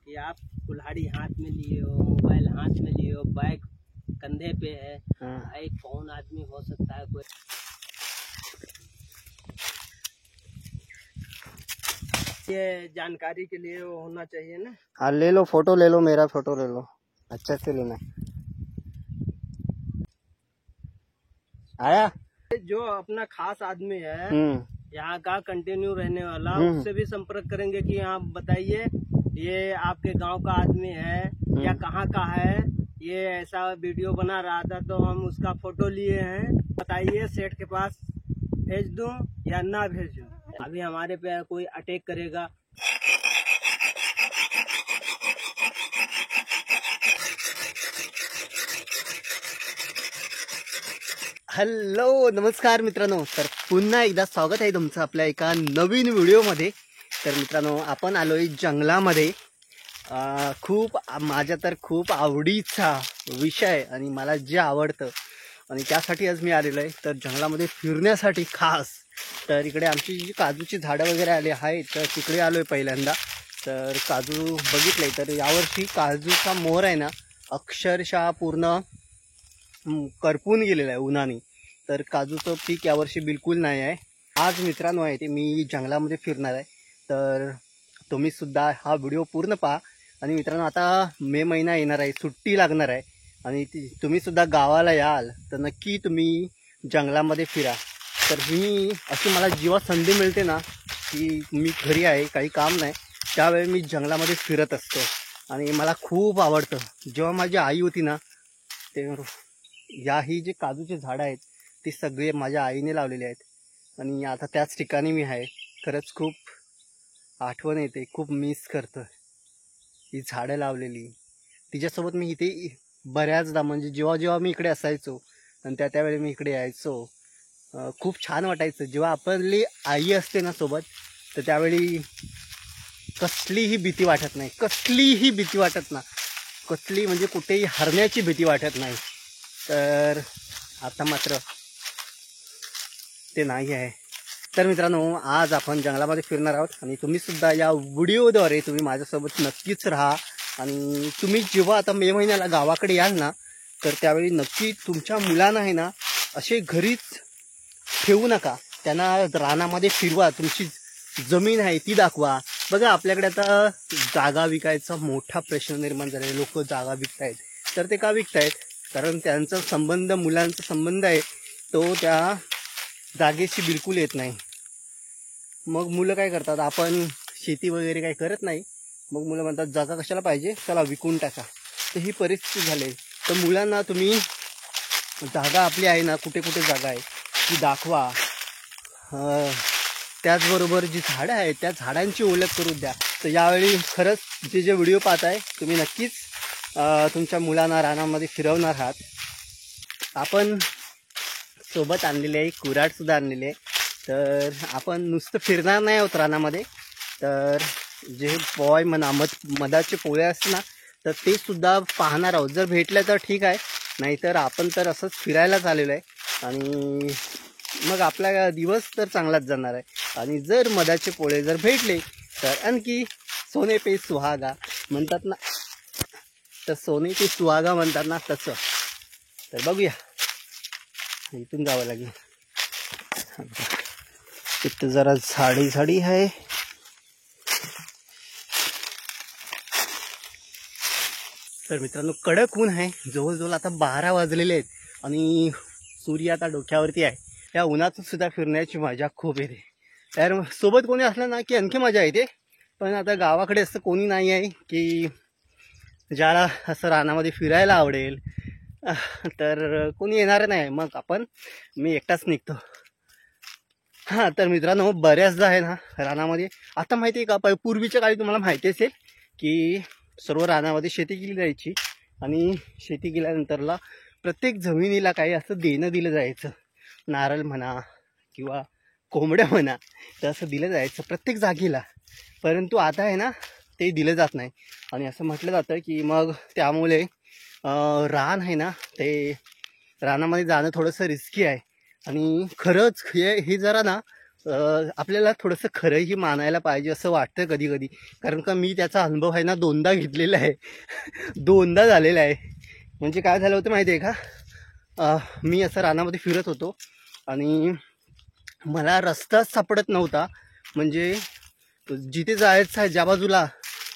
कि आप कुल्हाड़ी हाथ में लिए हो, मोबाइल हाथ में लिए हो, बैग कंधे पे है। भाई कौन आदमी हो सकता है कोई? ये जानकारी के लिए होना चाहिए ना। हाँ ले लो, फोटो ले लो, मेरा फोटो ले लो, अच्छा से लेना। आया जो अपना खास आदमी है यहाँ का कंटिन्यू रहने वाला, उससे भी संपर्क करेंगे कि आप बताइए ये आपके गांव का आदमी है या कहाँ का है। ये ऐसा वीडियो बना रहा था तो हम उसका फोटो लिए हैं, बताइए सेठ के पास भेज दूं या ना भेजूं। अभी हमारे पे कोई अटैक करेगा। हॅलो नमस्कार मित्रांनो, तर पुन्हा एकदा स्वागत आहे तुमचं आपल्या एका नवीन व्हिडिओमध्ये। तर मित्रांनो आपण आलोय जंगलामध्ये। खूप माझ्या तर खूप आवडीचा विषय आणि मला जे आवडतं आणि त्यासाठी आज मी आलेलो आहे तर जंगलामध्ये फिरण्यासाठी खास। तर इकडे आमची जी काजूची झाडं वगैरे आली आहेत तर तिकडे आलोय पहिल्यांदा। तर काजू बघितले तर यावर्षी काजूचा मोर आहे ना अक्षरशः पूर्ण करपून गेलेला आहे उन्हाने। तर काजूचं पीक यावर्षी बिलकुल नाही आहे। आज मित्रांनो आहे ते मी जंगलामध्ये फिरणार आहे, तर तुम्ही सुद्धा हा व्हिडिओ पूर्ण पहा। आणि मित्रांनो आता मे महिना येणार आहे, सुट्टी लागणार आहे आणि तुम्ही सुद्धा गावाला याल तर नक्की तुम्ही जंगलामध्ये फिरा। तर मी अशी मला जेव्हा संधी मिळते ना की मी घरी आहे काही काम नाही त्यावेळी मी जंगलामध्ये फिरत असतो आणि मला खूप आवडतं। जेव्हा माझी आई होती ना ते ही जे काजूचे झाडं आहेत ती सगळे माझ्या आईने लावलेले आहेत आणि आता त्याच ठिकाणी मी आहे। खरंच खूप आठवण येते, खूप मिस करतो ही झाडं लावलेली। तिच्यासोबत मी इथे बऱ्याचदा म्हणजे जेव्हा जेव्हा मी इकडे असायचो आणि त्यावेळी मी इकडे यायचो खूप छान वाटायचं। जेव्हा आपली आई असते ना सोबत तर त्यावेळी कसलीही भीती वाटत नाही, कसलीही भीती वाटत ना, कसली म्हणजे कुठेही हरण्याची भीती वाटत नाही। तर आता मात्र ते नाही आहे। तर मित्रांनो आज आपण जंगलामध्ये फिरणार आहोत आणि तुम्ही सुद्धा या व्हिडिओद्वारे तुम्ही माझ्यासोबत नक्कीच राहा। आणि तुम्ही जेव्हा आता मे महिन्याला गावाकडे याल ना तर त्यावेळी नक्की तुमच्या मुलांना आहे ना असे घरीच ठेवू नका, त्यांना रानामध्ये फिरवा, तुमची जमीन आहे ती दाखवा। बघा आपल्याकडे आता जागा विकायचा मोठा प्रश्न निर्माण झाला आहे, लोक जागा विकतायत। तर ते का विकतायत? कारण त्यांचा संबंध मुलांचा संबंध आहे तो त्या जागेशी बिलकुल येत नाही। मग मुलं काय करतात, आपण शेती वगैरे काही करत नाही, मग मुलं म्हणतात जागा कशाला पाहिजे, चला विकून टाका। तर ही परिस्थिती झाली। तर मुलांना तुम्ही जागा आपली आहे ना कुठे कुठे जागा आहे ती दाखवा। त्याचबरोबर जी झाडं आहेत त्या झाडांची ओळख करून द्या। तर यावेळी खरंच जे जे व्हिडिओ पाहताय तुम्ही नक्कीच तुमच्या मुलांना रानामध्ये फिरवणार आहात। आपण सोबत आणलेले आहे कुऱ्हाडसुद्धा आणलेले आहे, तर आपण नुसतं फिरणार नाही आहोत रानामध्ये, तर जे बॉय म्हणा मधाचे पोळे असते ना तर ते सुद्धा पाहणार आहोत। जर भेटलं तर ठीक आहे, नाहीतर आपण तर असंच फिरायलाच आलेलो आहे आणि मग आपला दिवस तर चांगलाच जाणार आहे। आणि जर मधाचे पोळे जर भेटले तर आणखी सोने पे सुहागा म्हणतात ना, तर सोने पे सुहागा म्हणतात ना तसं। तर बघूया, इथून जावं लागेल। इथं जरा झाडी आहे। तर मित्रांनो कडक ऊन आहे, जवळजवळ आता 12 वाजलेले आहेत आणि सूर्य आता डोक्यावरती आहे। या उन्हातून सुद्धा फिरण्याची मजा खूप येते। तर सोबत कोणी असलं ना की आणखी मजा येते, पण आता गावाकडे असं कोणी नाही आहे की ज्याला असं रानामध्ये फिरायला आवडेल, तर कोणी येणार नाही, मग मी एकटाच निघतो। हां तर मित्रांनो बऱ्याचदा आहे ना रानामध्ये आता माहिती आहे का, पूर्वीच्या काळी तुम्हाला माहिती असेल की सर्व रानामध्ये शेती केली जायची आणि शेती केल्यानंतरला प्रत्येक जमिनीला काही असं देणं दिलं जायचं, नारळ म्हणा किंवा कोंबड्या म्हणा, तर असं दिलं जायचं प्रत्येक जागेला। परंतु आता आहे ना ते दिलं जात नाही आणि असं म्हटलं जातं की मग त्यामुळे रान आहे ना ते रानामध्ये जाणं थोडंसं रिस्की आहे। आणि खरंच हे जरा ना आपल्याला थोडंसं खरंही मानायला पाहिजे असं वाटतं कधी कधी. कारण का मी त्याचा अनुभव आहे ना 2दा घेतलेला आहे. 2दा झालेला आहे. म्हणजे काय झालं होतं माहिती आहे का, मी असं रानामध्ये फिरत होतो आणि मला रस्ताच सापडत नव्हता. म्हणजे जिथे जायचं आहे ज्या बाजूला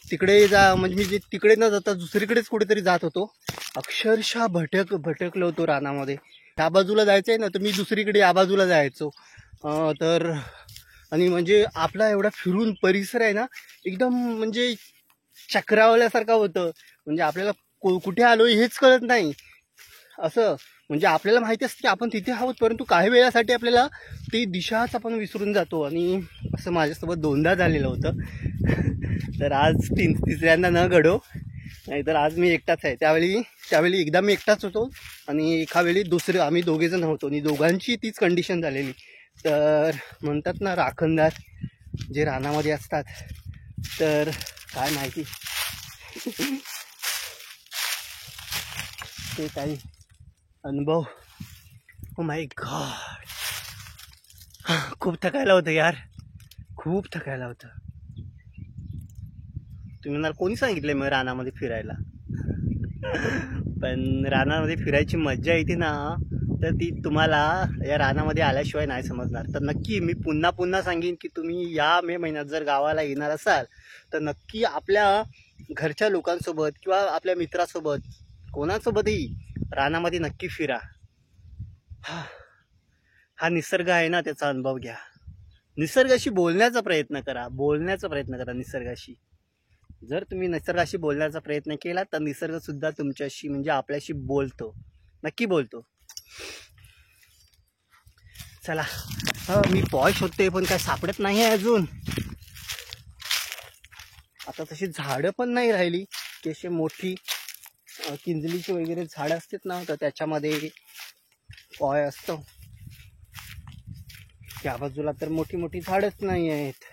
तिकडे जा, म्हणजे मी तिकडे न जाता दुसरीकडेच कुठेतरी जात होतो. अक्षरशः भटकलो होतो रानामध्ये. त्या बाजूला जायचं आहे ना तर मी दुसरीकडे या बाजूला जायचो. तर आणि म्हणजे आपला एवढा फिरून परिसर आहे ना एकदम म्हणजे चक्रावल्यासारखा होतं. म्हणजे आपल्याला कुठे आलो हेच कळत नाही असं. म्हणजे आपल्याला माहिती असतं की आपण तिथे आहोत, परंतु काही वेळासाठी आपल्याला ती दिशाच आपण विसरून जातो. आणि असं माझ्यासोबत 2दा झालेलं होतं. तर आज तिसऱ्यांदा न घडो, नाहीतर आज मी एकटाच आहे. त्यावेळी एकदा मी एकटाच होतो आणि एका वेळी दुसरे आम्ही दोघेजण होतो आणि दोघांची तीच कंडिशन झालेली. तर म्हणतात ना राखणदार जे रानामध्ये असतात, तर काय माहिती ते काही अनुभव. ओ माय गॉड, खूप थकायला होतं यार, खूप थकायला होतं. तुम्ही म्हणाल कोणी सांगितलंय मग रानामध्ये फिरायला. पण रानामध्ये फिरायची मज्जा येते ना, तर ती तुम्हाला या रानामध्ये आल्याशिवाय नाही समजणार. तर नक्की मी पुन्हा सांगेन की तुम्ही या मे महिन्यात जर गावाला येणार असाल तर नक्की आपल्या घरच्या लोकांसोबत किंवा आपल्या मित्रासोबत कोणासोबतही रानामध्ये नक्की फिरा. हा निसर्ग आहे ना त्याचा अनुभव घ्या. निसर्गाशी बोलण्याचा प्रयत्न करा निसर्गाशी. जर तुम्ही निसर्गाशी बोलण्याचा प्रयत्न केला तर निसर्ग सुद्धा तुमच्याशी म्हणजे आपल्याशी बोलतो, नक्की बोलतो. चला, मी पॉय शोधते पण काय सापडत नाही आहे अजून. आता तशी झाडं पण नाही राहिली की अशी मोठी किंजलीची वगैरे झाडं असतात ना, तर त्याच्यामध्ये पॉय असतो. त्या बाजूला तर मोठी मोठी झाडच नाही आहेत.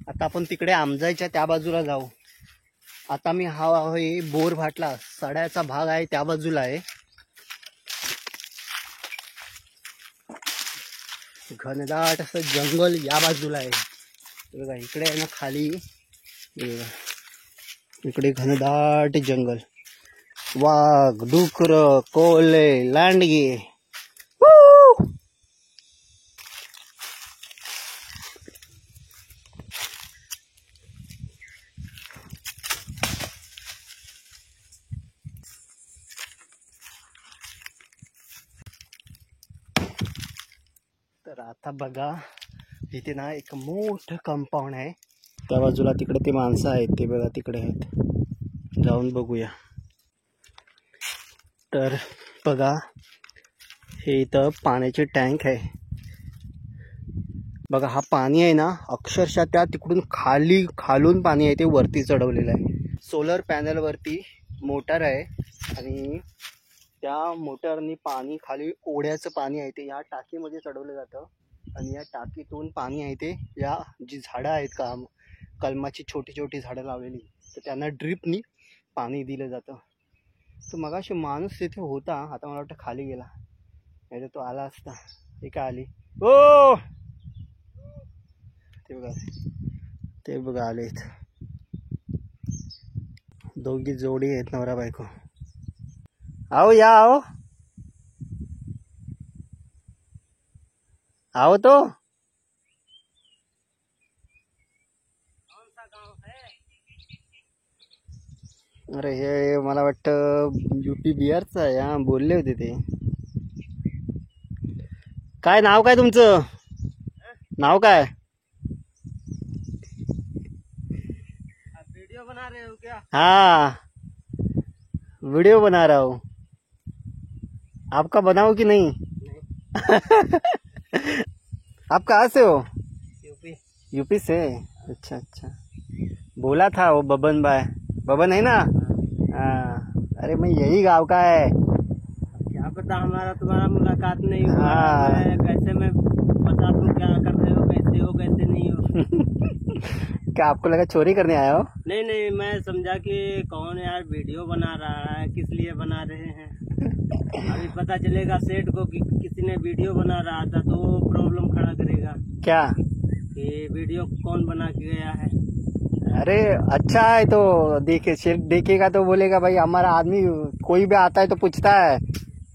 आता आपण तिकडे आमजायच्या त्या बाजूला जाऊ. आता मी हा आहे बोरभाटला सड्याचा भाग आहे त्या बाजूला आहे. घनदाट असं जंगल या बाजूला आहे. बघा इकडे आहे ना खाली, इकडे घनदाट जंगल, वाघ, डुकर, कोल्हे, लांडगे. तर आता बघा इथे ना एक मोठं कंपाऊंड आहे. त्या बाजूला तिकडे ते माणसं आहेत, ते बघा तिकडे आहेत, जाऊन बघूया. तर बघा हे इथं पाण्याचे टँक आहे. बघा हा पाणी आहे ना अक्षरशः त्या तिकडून खालून पाणी आहे ते वरती चढवलेलं आहे. सोलर पॅनलवरती मोटर आहे आणि त्या मोटरनी पाणी खाली ओढ्याचं पाणी आहे ते या टाकीमध्ये चढवलं जातं आणि या टाकीतून पाणी आहे ते या जी झाडं आहेत का कलमाची छोटी छोटी झाडं लावलेली, तर त्यांना ड्रिपनी पाणी दिलं जातं. तर मगाशी माणूस तिथे होता, आता मला वाटतं खाली गेला, नाही तर तो आला असता. हे काय आली, ओ ते बघा आलेत. दोघी जोडी आहेत नवरा बायको. आओ या आओ तो. अरे हे मला वाटतं UP बिहारचं आहे. हा बोलले होते ते. काय नाव काय तुमचं, नाव काय? वीडियो बना रहे हो क्या? हाँ वीडियो बना रहा हूँ. आपका बनाओ कि नहीं? आप कहाँ से हो? यूपी से. अच्छा अच्छा, बोला था वो बबन भाई, बबन है ना? हाँ, अरे मैं यही गांव का है. क्या पता, हमारा तुम्हारा मुलाकात नहीं हुआ है. कैसे मैं बता दूं क्या कर रहे हो, कैसे हो कैसे नहीं हो. क्या आपको लगा चोरी करने आया हो? नहीं, मैं समझा कि कौन यार वीडियो बना रहा है, किस लिए बना रहे हैं. अभी पता चलेगा सेठ को कि किसी ने वीडियो बना रहा था तो वो प्रॉब्लम खड़ा करेगा क्या कि वीडियो कौन बना के गया है। अरे अच्छा है तो देखे सेठ देखेगा तो बोलेगा भाई हमारा आदमी कोई भी आता है तो पूछता है,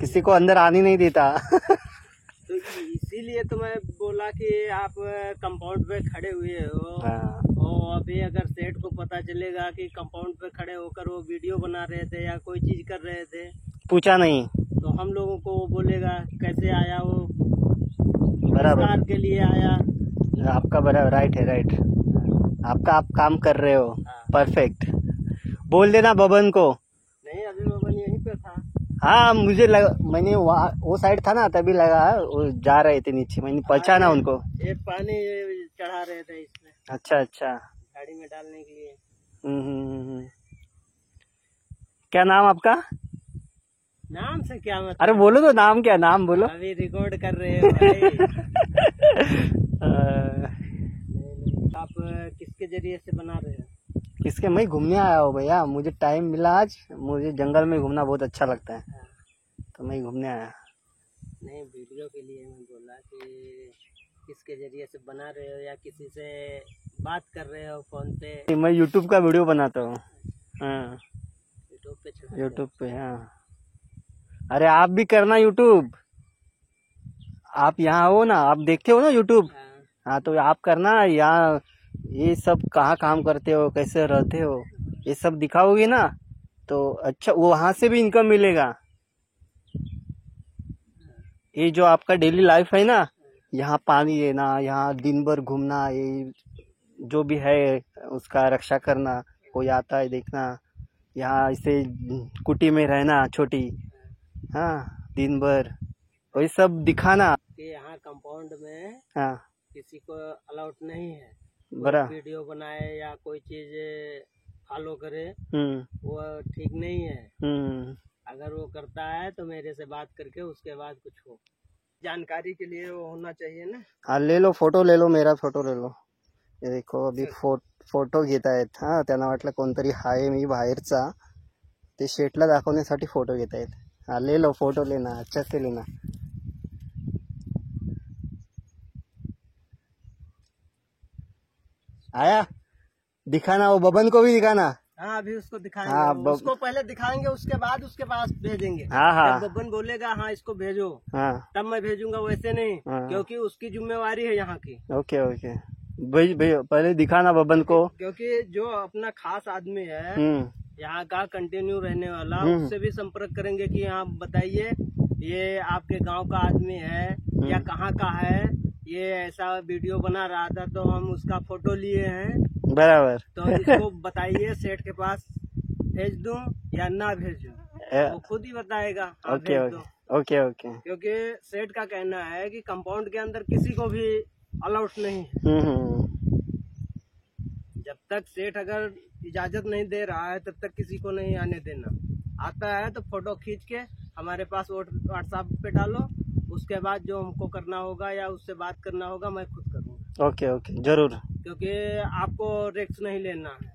किसी को अंदर आने नहीं देता। तो इसीलिए तो मैं बोला कि आप कंपाउंड पे खड़े हुए हो। हाँ। और अभी अगर सेठ को पता चलेगा कि कंपाउंड पे खड़े होकर वो वीडियो बना रहे थे या कोई चीज कर रहे थे, पूछा नहीं तो हम लोगों को वो बोलेगा कैसे आया वो, बराबर कार के लिए आया। आपका बराबर राइट है, राइट आपका आप काम कर रहे हो परफेक्ट। बोल देना बबन को। नहीं अभी बबन यहीं पे था। हाँ मुझे मैंने वो साइड था ना तभी लगा वो जा रहे थे नीचे, मैंने पहचाना उनको। ये पानी चढ़ा रहे थे इसमें। अच्छा अच्छा गाड़ी में डालने के लिए। क्या नाम आपका? नाम से क्या मतलब? अरे बोलो तो नाम क्या, नाम बोलो। अभी रिकॉर्ड कर रहे हो भाई। आप किसके जरिए से बना रहे हो? किसके? मैं घूमने आया हूँ भैया, मुझे टाइम मिला आज, मुझे जंगल में घूमना बहुत अच्छा लगता है तो मैं घूमने आया। नहीं वीडियो के लिए मैं बोला कि किसके जरिए से बना रहे हो या किसी से बात कर रहे हो फोन पे? मैं यूट्यूब का वीडियो बनाता हूँ। हाँ यूट्यूब पे। हाँ अरे आप भी करना यूट्यूब, आप यहाँ हो ना, आप देखते हो ना यूट्यूब। हाँ तो आप करना यहाँ, ये सब कहाँ काम करते हो, कैसे रहते हो, ये सब दिखाओगे ना तो अच्छा वहां से भी इनकम मिलेगा। ये जो आपका डेली लाइफ है ना, यहाँ पानी लेना, यहाँ दिन भर घूमना, ये जो भी है उसका रक्षा करना, कोई आता है देखना, यहाँ इसे कुटी में रहना छोटी, हाँ दिन भर वही सब दिखाना। यहाँ कंपाउंड में हाँ किसी को अलाउड नहीं है बड़ा वीडियो बनाए या कोई चीज फॉलो करे, वो ठीक नहीं है। अगर वो करता है तो मेरे से बात करके उसके बाद कुछ हो, जानकारी के लिए वो होना चाहिए ना। हाँ ले लो फोटो, ले लो मेरा फोटो ले लो। हे देखो अभी फोटो घेत आहेत। हा त्यांना वाटलं कोणतरी हाय मी बाहेरचा, ते शेटला दाखवण्यासाठी फोटो घेत आहेत। हाँ ले लो फोटो, लेना अच्छा से लेना। आया दिखाना, वो बबन को भी दिखाना। हाँ अभी उसको दिखाएंगे। हाँ, उसको पहले दिखाएंगे उसके बाद उसके पास भेजेंगे। हाँ हाँ जब बबन बोलेगा हाँ इसको भेजो, हाँ तब मैं भेजूंगा, वैसे नहीं। हाँ। क्योंकि उसकी जिम्मेवारी है यहाँ की। ओके ओके भाई पहले दिखाना बबन को, क्योंकि जो अपना खास आदमी है यहाँ का कंटिन्यू रहने वाला, उससे भी संपर्क करेंगे कि हाँ बताइए ये आपके गांव का आदमी है या कहाँ का है, ये ऐसा वीडियो बना रहा था तो हम उसका फोटो लिए हैं बराबर, तो इसको बताइए सेठ के पास भेज दूं या ना भेजूं, वो खुद ही बताएगा। हाँ, ओके भेज दो। Okay okay. क्योंकि सेठ का कहना है कि कंपाउंड के अंदर किसी को भी अलाउड नहीं है। जब तक सेठ अगर इजाजत नहीं दे रहा है तब तक किसी को नहीं आने देना। आता है तो फोटो खींच के हमारे पास व्हाट्सएप पे डालो, उसके बाद जो हमको करना होगा या उससे बात करना होगा मैं खुद करूँगा। ओके ओके जरूर, क्योंकि आपको रिस्क नहीं लेना है।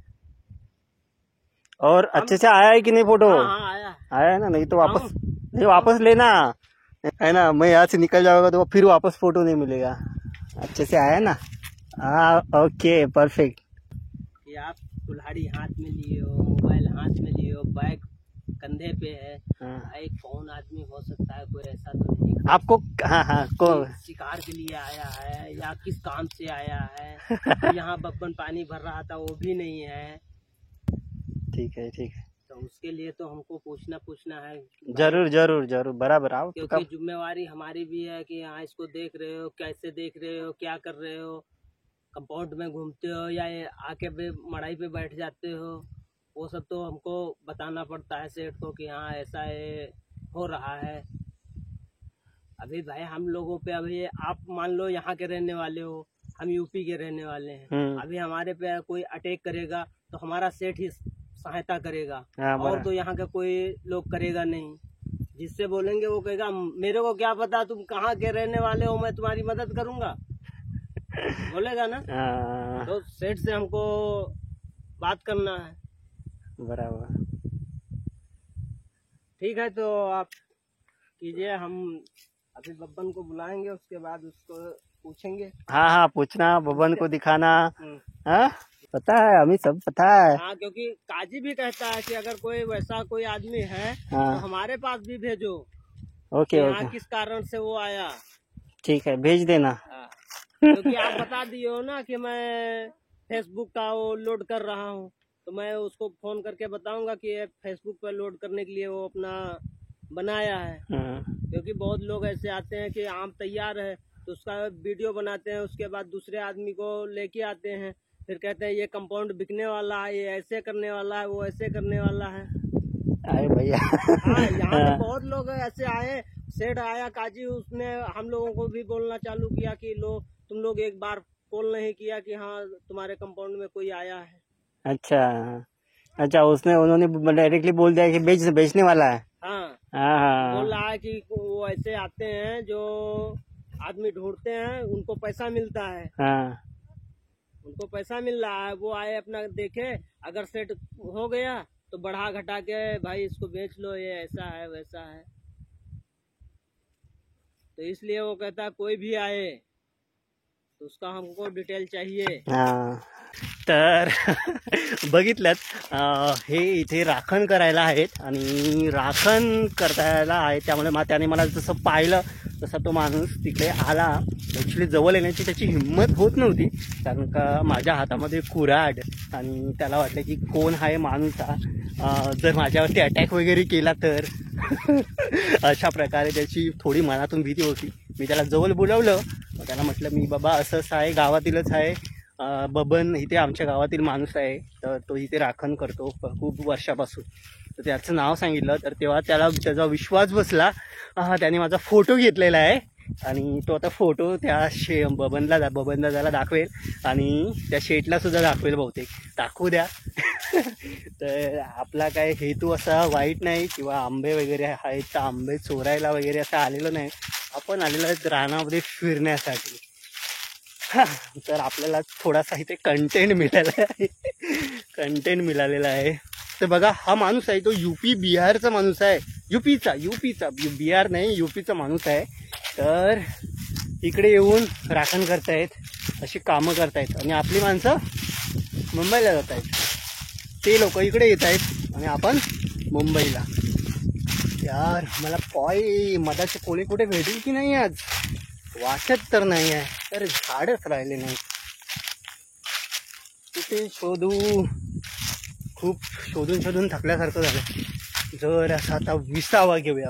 और अच्छे से आया है कि नहीं फोटो? हाँ आया है ना, नहीं तो वापस लेना है ना, मैं यहाँ से निकल जाऊंगा तो फिर वापस फोटो नहीं मिलेगा। अच्छे से आया ना? हाँ ओके परफेक्ट। कि आप कुल्हाड़ी हाथ में लिए हो, मोबाइल हाथ में लिए हो, बैग कंधे पे है, एक कौन आदमी हो सकता है, कोई ऐसा तो नहीं आपको। हाँ हाँ कौन शिकार के लिए आया है या किस काम से आया है। यहाँ बब्बन पानी भर रहा था वो भी नहीं है। ठीक है ठीक है, तो उसके लिए तो हमको पूछना है। जरूर जरूर जरूर बराबर आओ, क्योंकि जिम्मेवारी हमारी भी है कि हाँ इसको देख रहे हो, कैसे देख रहे हो, क्या कर रहे हो, कंपाउंड में घूमते हो या आके मड़ाई पे बैठ जाते हो, वो सब तो हमको बताना पड़ता है सेठ को कि हाँ ऐसा हो रहा है। अभी भाई हम लोगों पे, अभी आप मान लो यहाँ के रहने वाले हो, हम यूपी के रहने वाले हैं, अभी हमारे पे कोई अटैक करेगा तो हमारा सेठ ही सहायता करेगा, और तो यहाँ का कोई लोग करेगा नहीं। जिससे बोलेंगे वो कहेगा मेरे को क्या पता तुम कहाँ के रहने वाले हो, मैं तुम्हारी मदद करूंगा, बोलेगा ना। तो सेठ से हमको बात करना है। बराबर। ठीक है तो आप कीजिए, हम अभी बब्बन को बुलाएंगे, उसके बाद उसको पूछेंगे। हाँ हाँ, पूछना, बब्बन को दिखाना। हाँ, पता है, हमें सब पता है। हाँ, क्योंकि काजी भी कहता है कि अगर कोई वैसा कोई आदमी है हाँ। तो हमारे पास भी भेजो। ओके यहाँ ओके, किस कारण से वो आया। ठीक है, भेज देना। हाँ, क्योंकि आप बता दिए हो ना कि मैं फेसबुक का वो लोड कर रहा हूँ, तो मैं उसको फोन करके बताऊंगा कि ये फेसबुक पर लोड करने के लिए वो अपना बनाया है। क्योंकि बहुत लोग ऐसे आते हैं कि आम तैयार है तो उसका वीडियो बनाते हैं, उसके बाद दूसरे आदमी को लेके आते हैं, फिर कहते हैं ये कंपाउंड बिकने वाला है, ये ऐसे करने वाला है, वो ऐसे करने वाला है। अरे भैया, हाँ, यहाँ पे बहुत लोग ऐसे आए। सेठ आया काजी, उसने हम लोगों को भी बोलना चालू किया कि लो, तुम लोग एक बार कॉल नहीं किया कि हाँ तुम्हारे कंपाउंड में कोई आया है। अच्छा अच्छा, उन्होंने डायरेक्टली बोल दिया कि बेचने वाला है। हाँ, हाँ, बोल रहा है कि वो ऐसे आते हैं जो आदमी ढूंढते हैं, उनको पैसा मिलता है। हाँ, उनको पैसा मिल रहा है, वो आए अपना देखे, अगर सेट हो गया तो बढ़ा घटा के भाई इसको बेच लो, ये ऐसा है वैसा है। तो इसलिए वो कहता है कोई भी आए तो उसका हमको डिटेल चाहिए। हाँ। तर बघितलं, हे इथे राखण करायला आहेत आणि राखण करायला आहे, त्यामुळे त्याने मला जसं पाहिलं तसा तो माणूस तिकडे आला. ॲक्च्युली जवळ येण्याची त्याची हिंमत होत नव्हती, कारण का माझ्या हातामध्ये कुऱ्हाड, आणि त्याला वाटलं की कोण आहे माणूस हा, जर माझ्यावरती अटॅक वगैरे केला तर. अशा प्रकारे त्याची थोडी मनातून भीती होती. मी त्याला जवळ बोलावलं, त्याला म्हटलं मी बाबा असं आहे, गावातीलच आहे, बबन इथे आमच्या गावातील माणूस आहे, तर तो इथे राखण करतो खूप वर्षापासून. तर त्याचं नाव सांगितलं, तर तेव्हा त्याचा विश्वास बसला. त्याने माझा फोटो घेतलेला आहे आणि तो आता फोटो त्या बबनला दाखवेल आणि त्या शेटला सुद्धा दाखवेल, बहुतेक दाखवू द्या. तर आपला काय हेतू असा वाईट नाही, किंवा आंबे वगैरे आहेत तर आंबे चोरायला वगैरे असं आलेलो नाही. आपण आलेलो आहे रानामध्ये फिरण्यासाठी. तर आपल्याला थोडासा इथे कंटेंट मिळालेला आहे. तर बघा, हा माणूस आहे तो यूपी बिहारचा माणूस आहे, यूपीचा बिहार नाही, यूपीचा माणूस आहे. तर इकडे येऊन राखण करतायत, अशी कामं करतायत, आणि आपली माणसं मुंबईला जात आहेत. ते लोक इकडे येत आहेत आणि आपण मुंबईला. यार, मला मधाचे कोळी कुठे भेटेल की नाही आज, वाटत तर नाही आहे. तर झाडच राहिले नाही, कुठे शोधू, खूप शोधून थकल्यासारखं झालं. जर असा आता विसावा घेऊया,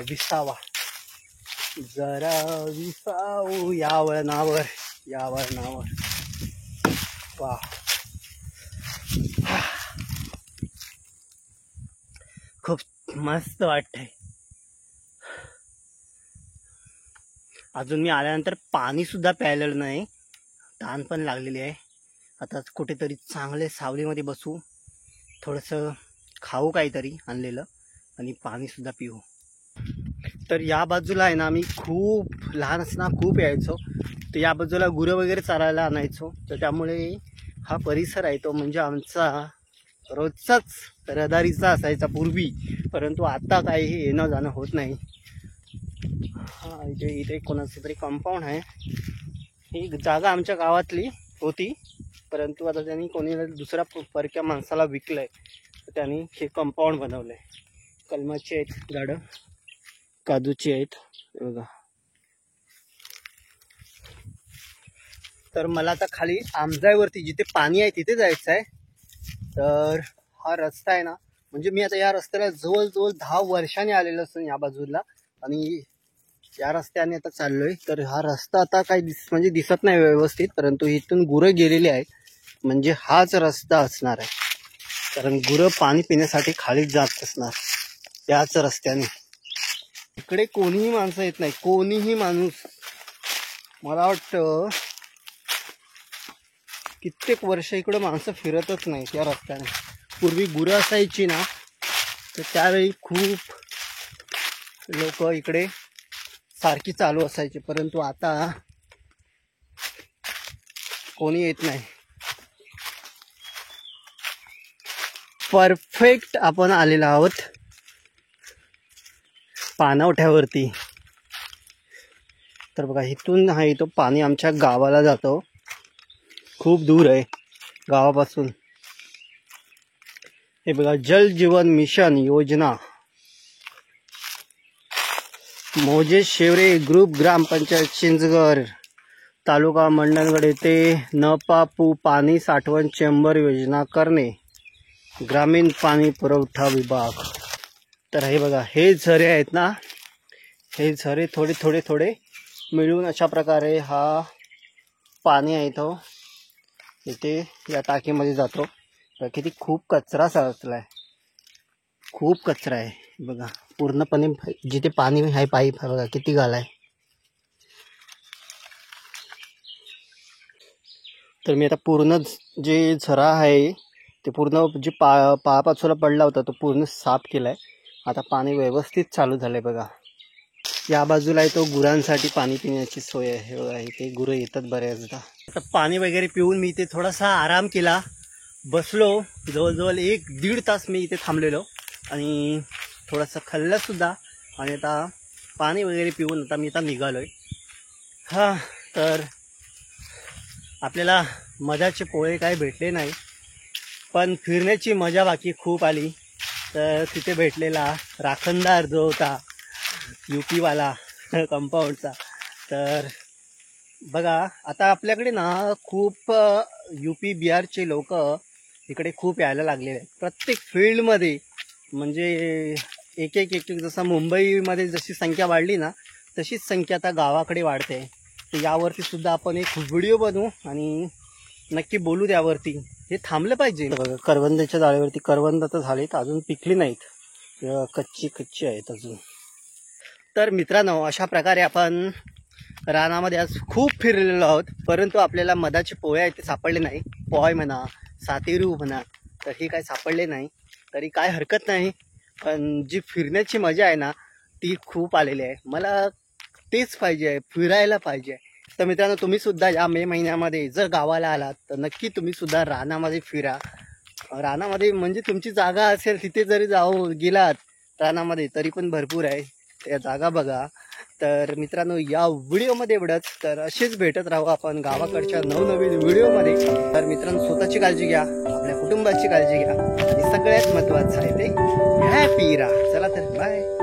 जरा विसावू या वळणावर. वा, खूप मस्त वाटतंय. अजून मी आल्यानंतर पाणी सुद्धा प्यायलेलं नाही, तहान पण लागलेली आहे. आता कुठेतरी चांगले सावलीमध्ये बसू, थोडंसं खाऊ काहीतरी आणलेलं, आणि पाणी सुद्धा पिऊ. तर या बाजूला आहे ना, मी खूप लहान असताना खूप यायचो. तर या बाजूला गुरं वगैरे चारायला आणायचो. तर त्यामुळे हा परिसर आहे तो म्हणजे आमचा रोजचाच रहदारीचा असायचा पूर्वी, परंतु आता काही येणं जाणं होत नाही. हा, इथे कोणाचं तरी कंपाऊंड आहे. ही जागा आमच्या गावातली होती, परंतु आता त्यांनी कोणी दुसऱ्या परक्या माणसाला विकलंय, तर त्यांनी हे कंपाऊंड बनवलंय. कलमाची आहेत झाडं, काजूची आहेत, बघा. तर मला आता खाली आमजाईवरती जिथे पाणी आहे तिथे जायचं आहे. तर हा रस्ता आहे ना, म्हणजे मी आता या रस्त्याला जवळजवळ 10 वर्षांनी आलेलो असतो या बाजूला, आणि या रस्त्याने आता चाललोय. तर हा रस्ता आता काही दिसत नाही व्यवस्थित, परंतु इथून गुरं गेलेली आहेत, म्हणजे हाच रस्ता असणार आहे. कारण गुरं पाणी पिण्यासाठी खाली जात असणार याच रस्त्याने. इकडे कोणीही माणसं येत नाही, कोणीही माणूस. मला वाटतं कित्येक वर्ष इकडे माणसं फिरतच नाही या रस्त्याने. पूर्वी गुरं असायची ना, तर त्यावेळी खूप लोक इकडे सारखी चालू असायची, परंतु आता कोणी येत नाही. परफेक्ट आपण आलेलो आहोत पाणवठ्यावरती. तर बघा इथून आहे तो पाणी आमच्या गावाला जातो, खूप दूर आहे गावापासून. हे बघा जल जीवन मिशन योजना, मोजे शेवरे ग्रुप ग्रामपंचायत चिंचगड तालुका मंडणगड येथे नपापू पाणी साठवण चेंबर योजना करणे, ग्रामीण पाणी पुरवठा विभाग. तर हे बघा हे झरे आहेत ना, हे झरे थोडे थोडे थोडे मिळून अशा प्रकारे हा पाणी आहे तो इथे या टाकीमध्ये जातो. किती खूप कचरा साचलाय, खूप कचरा आहे बघा. पूर्णपणे जिथे पाणी आहे पाईप आहे बघा किती घालाय. तर मी आता पूर्ण जे झरा आहे ते पूर्ण जे पापाचोला पडला होता तो पूर्ण साफ केलाय. आता पाणी व्यवस्थित चालू झालंय बघा. या बाजूला आहे तो गुरांसाठी पाणी पिण्याची सोय आहे बघा. इथे गुरं येतात बऱ्याचदा. आता पाणी वगैरे पिऊन मी इथे थोडासा आराम केला, बसलो. जवळजवळ 1-1.5 तास मी इथे थांबलेलो आणि थोडंसं खाल्लं सुद्धा. आणि आता पाणी वगैरे पिऊन आता मी निघालोय. हां, तर आपल्याला मधाचे पोळे काय भेटले नाही, पण फिरण्याची मजा बाकी खूप आली. तर तिथे भेटलेला राखणदार जो होता UP-वाला कंपाऊंडचा, तर बघा आता आपल्याकडे ना खूप UP बिहारचे लोक इकडे खूप यायला लागलेले आहेत. प्रत्येक फील्डमध्ये म्हणजे एक एक जसं मुंबईमध्ये जशी संख्या वाढली ना तशीच संख्या आता गावाकडे वाढते. तर यावरती सुद्धा आपण एक व्हिडिओ बनवू आणि नक्की बोलू त्यावरती. हे थांबलं पाहिजे. बघा करवंदाच्या जाळीवरती करवंद तर झालेत, अजून पिकली नाहीत, कच्ची आहेत अजून. तर मित्रांनो अशा प्रकारे आपण रानामध्ये आज खूप फिरलेलो आहोत, परंतु आपल्याला मधाचे पोहे आहेत ते सापडले नाही. पोहे म्हणा, सातेरू म्हणा, तर हे काय सापडले नाही. तरी काय हरकत नाही, पण जी फिरण्याची मजा आहे ना ती खूप आलेली आहे. मला तेच पाहिजे आहे, फिरायला पाहिजे. तर मित्रांनो तुम्ही सुद्धा या मे महिन्यामध्ये जर गावाला आलात तर नक्की तुम्ही सुद्धा रानामध्ये फिरा. रानामध्ये म्हणजे तुमची जागा असेल तिथे जरी गेलात रानामध्ये तरी पण भरपूर आहे, त्या जागा बघा. तर मित्रांनो या व्हिडिओमध्ये एवढंच. तर असेच भेटत राहू आपण गावाकडच्या नवनवीन व्हिडिओमध्ये. तर मित्रांनो स्वतःची काळजी घ्या, आपल्या कुटुंबाची काळजी घ्या, हे सगळ्यात महत्त्वाचं आहे ते हॅपी राहा. चला तर बाय.